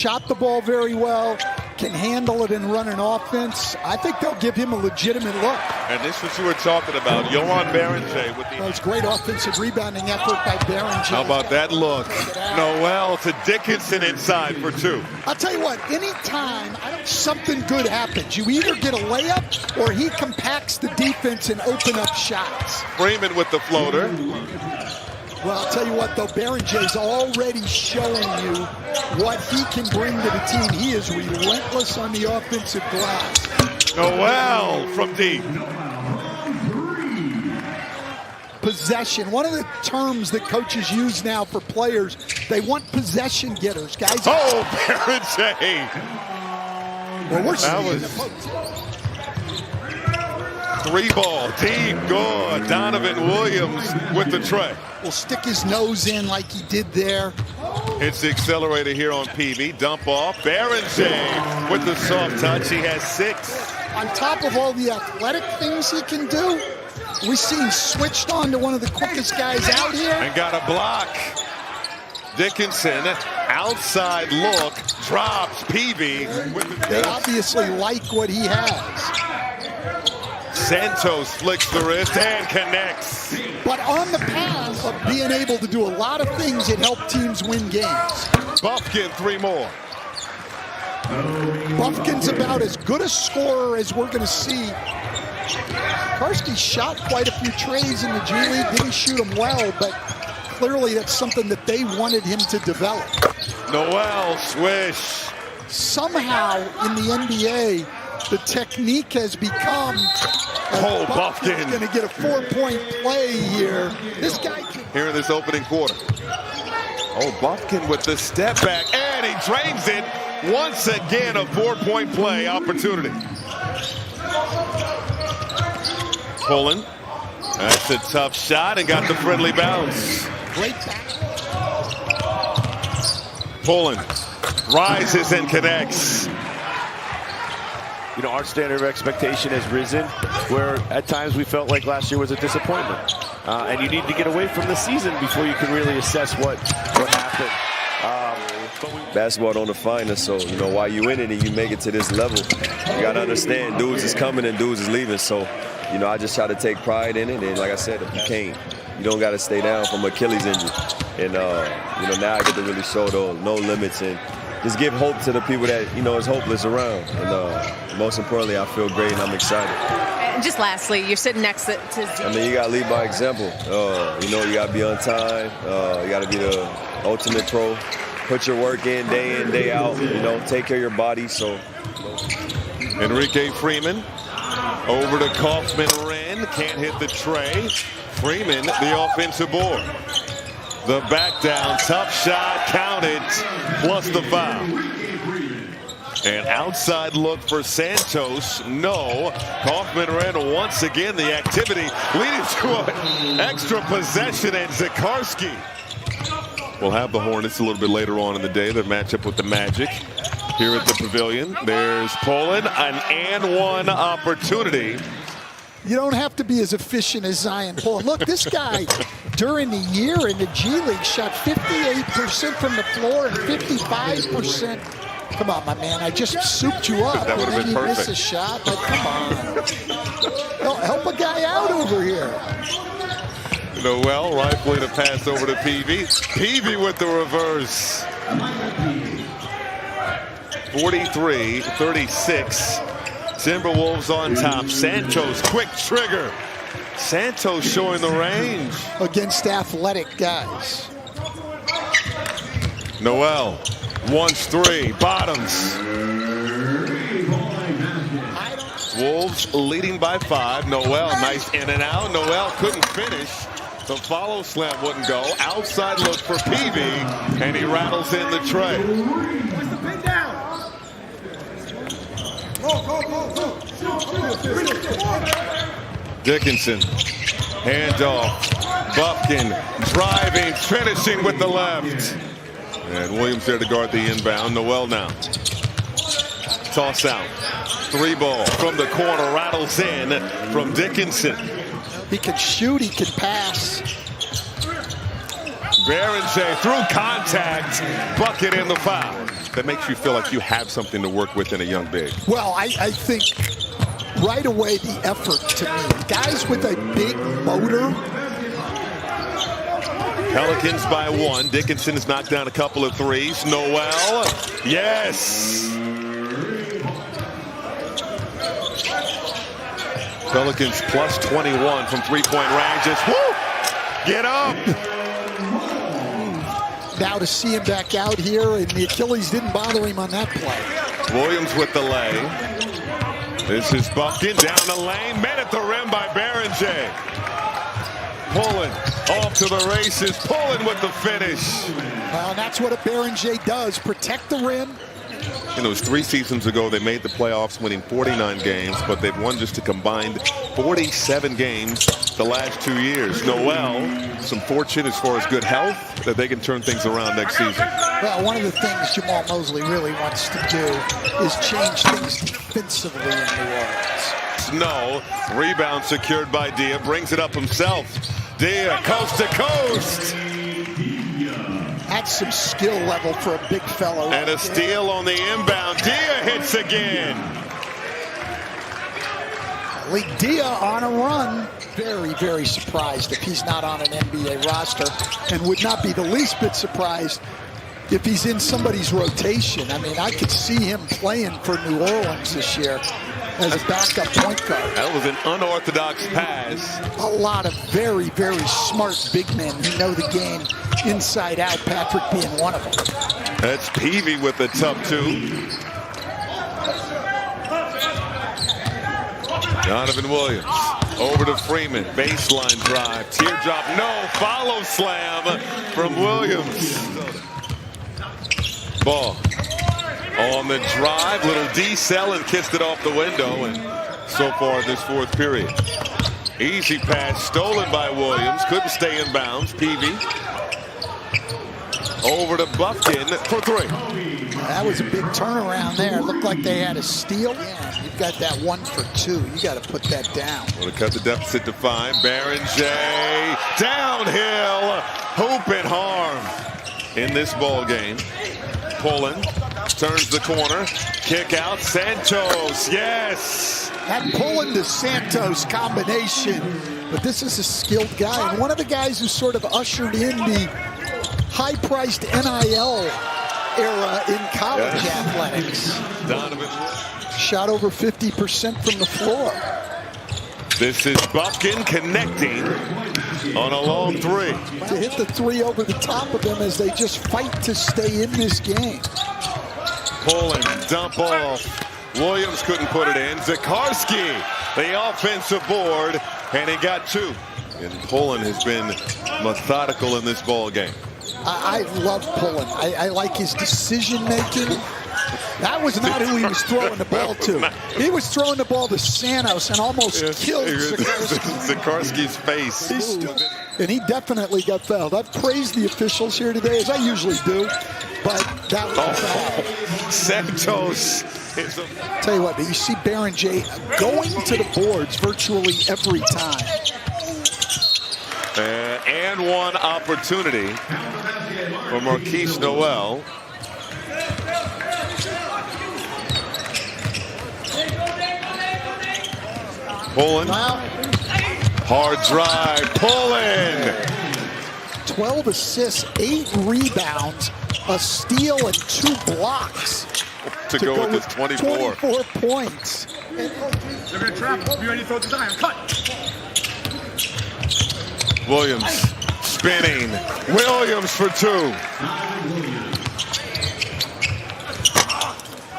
Shot the ball very well, can handle it and run an offense. I think they'll give him a legitimate look. And this is what you were talking about. Johan Berenger with the... It's great offensive rebounding effort by Berenger. How about that look? Noel to Dickinson inside for two. I'll tell you what, anytime something good happens, you either get a layup or he compacts the defense and open up shots. Freeman with the floater. Well, I'll tell you what, though, Berenger's already showing you what he can bring to the team. He is relentless on the offensive glass. Noel from deep. Possession. One of the terms that coaches use now for players, they want possession getters, guys. Oh, Berenger. Well, we're that was... Three ball, deep, good. Donovan Williams with the tray. Will stick his nose in like he did there. It's the accelerator here on PV. Dump off. Berenger with the soft touch. He has 6. On top of all the athletic things he can do, we see him switched on to one of the quickest guys out here. And got a block. Dickinson, outside look, drops PV. They obviously like what he has. Santos flicks the wrist and connects. But on the path of being able to do a lot of things that help teams win games. Buffkin, 3 more. Buffkin's about as good a scorer as we're going to see. Karski shot quite a few trays in the G League. Didn't shoot them well, but clearly that's something that they wanted him to develop. Noel, swish. Somehow in the NBA, the technique has become... Oh, Buffkin going to get a 4-point play here. This guy here in this opening quarter. Oh, Buffkin with the step back, and he drains it. Once again, a 4-point play opportunity. Pulling. That's a tough shot and got the friendly bounce. Great back. Pulling. Rises and connects. You know, our standard of expectation has risen, where at times we felt like last year was a disappointment. And you need to get away from the season before you can really assess what happened. Basketball don't define us, so, you know, while you in it and you make it to this level, you got to understand dudes is coming and dudes is leaving. So, you know, I just try to take pride in it. And like I said, if you can't, you don't got to stay down from Achilles injury. And, you know, now I get to really show those no limits and just give hope to the people that, you know, is hopeless around. And most importantly, I feel great and I'm excited. And just lastly, you're sitting next to I mean, you got to lead by example. You know, you got to be on time. You got to be the ultimate pro. Put your work in, day out. You know, take care of your body. So, Enrique Freeman over to Kaufman-Wren. Can't hit the tray. Freeman, the offensive board. The back down, tough shot, counted, plus the foul. And outside look for Santos, no. Kaufman-Wren once again, the activity leading to an extra possession, and Zekarski will have the Hornets a little bit later on in the day. Their matchup with the Magic here at the Pavilion. There's Poland, an and-one opportunity. You don't have to be as efficient as Zion Poland. Look, this guy, during the year in the G League, shot 58% from the floor and 55%. Come on, my man. I just souped you up. That would have been perfect. Miss a shot, but come on. No, help a guy out over here. Noel rightfully to pass over to PV. PV with the reverse. 43-36. Timberwolves on top. Santos, quick trigger. Santos showing the range. Against athletic guys. Noel, wants 3, bottoms. Wolves leading by 5. Noel, nice in and out. Noel couldn't finish. The follow slam wouldn't go. Outside look for PV, and he rattles in the tray. Dickinson, handoff. Buffkin driving, finishing with the left. And Williams there to guard the inbound. Noel now. Toss out. 3 ball from the corner, rattles in from Dickinson. He can shoot, he can pass. Berenger through contact, bucket in the foul. that makes you feel like you have something to work with in a young big? Well, I think right away the effort to me. Guys with a big motor. Pelicans by 1. Dickinson has knocked down a couple of threes. Noel, yes. Pelicans plus 21 from three-point range. Just whoo, get up. Now to see him back out here, and the Achilles didn't bother him on that play. Williams with the lay. This is Buffkin down the lane. Met at the rim by Berenger. Pulling off to the races. Pulling with the finish. Well, that's what a Berenger does. Protect the rim. You know, it was 3 seasons ago they made the playoffs, winning 49 games, but they've won just a combined 47 games the last 2 years. Noel, some fortune as far as good health, that they can turn things around next season. Well, one of the things Jamal Mosley really wants to do is change things defensively in New Orleans. No, rebound secured by Dia, brings it up himself. Dia, coast to coast. That's some skill level for a big fellow. And a steal on the inbound. Dia hits again. Lee Dia on a run. Very, very surprised if he's not on an NBA roster, and would not be the least bit surprised if he's in somebody's rotation. I mean, I could see him playing for New Orleans this year as a backup point guard. That was an unorthodox pass. A lot of very, very smart big men who know the game inside out, Patrick being one of them. That's Peavy with the tough 2. Donovan Williams over to Freeman. Baseline drive. Teardrop. No. Follow slam from Williams. Ball on the drive. Little D-cell and kissed it off the window. And so far this fourth period. Easy pass stolen by Williams. Couldn't stay in bounds. Peavy. Over to Buffkin for 3. That was a big turnaround there. It looked like they had a steal. Yeah, you've got that 1 for 2. You got to put that down. Want to cut the deficit to 5. Berenger downhill. Hoop and harm in this ball game. Pulling. Turns the corner. Kick out. Santos. Yes. That Pullen to Santos combination. But this is a skilled guy. And one of the guys who sort of ushered in the high-priced NIL era in college athletics. Donovan. Shot over 50% from the floor. This is Buffkin connecting on a long 3. To hit the 3 over the top of them as they just fight to stay in this game. Pulling, dump off. Williams couldn't put it in. Zikarsky, the offensive board, and he got 2. And Pullen has been methodical in this ball game. I love Pullen. I like his decision making. That was not who he was throwing the ball to. He was throwing the ball to Santos and almost killed Zikarsky. Zikarsky's face. And he definitely got fouled. I've praised the officials here today, as I usually do, but that was a foul. Santos. Tell you what, but you see Berenger going to the boards virtually every time. And one opportunity for Marquise Noel. Pulling. Hard drive. Pulling. 12 assists, 8 rebounds, a steal, and 2 blocks. To go with his 24. 24 points. They're going to trap. Be ready to throw the iron. Cut. Williams spinning. Williams for 2.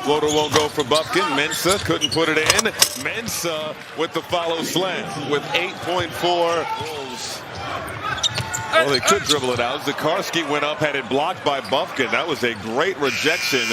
Floater won't go for Buffkin. Mensah couldn't put it in. Mensah with the follow slam with 8.4 Wolves. Well, they could dribble it out. Zikarsky went up, had it blocked by Buffkin. That was a great rejection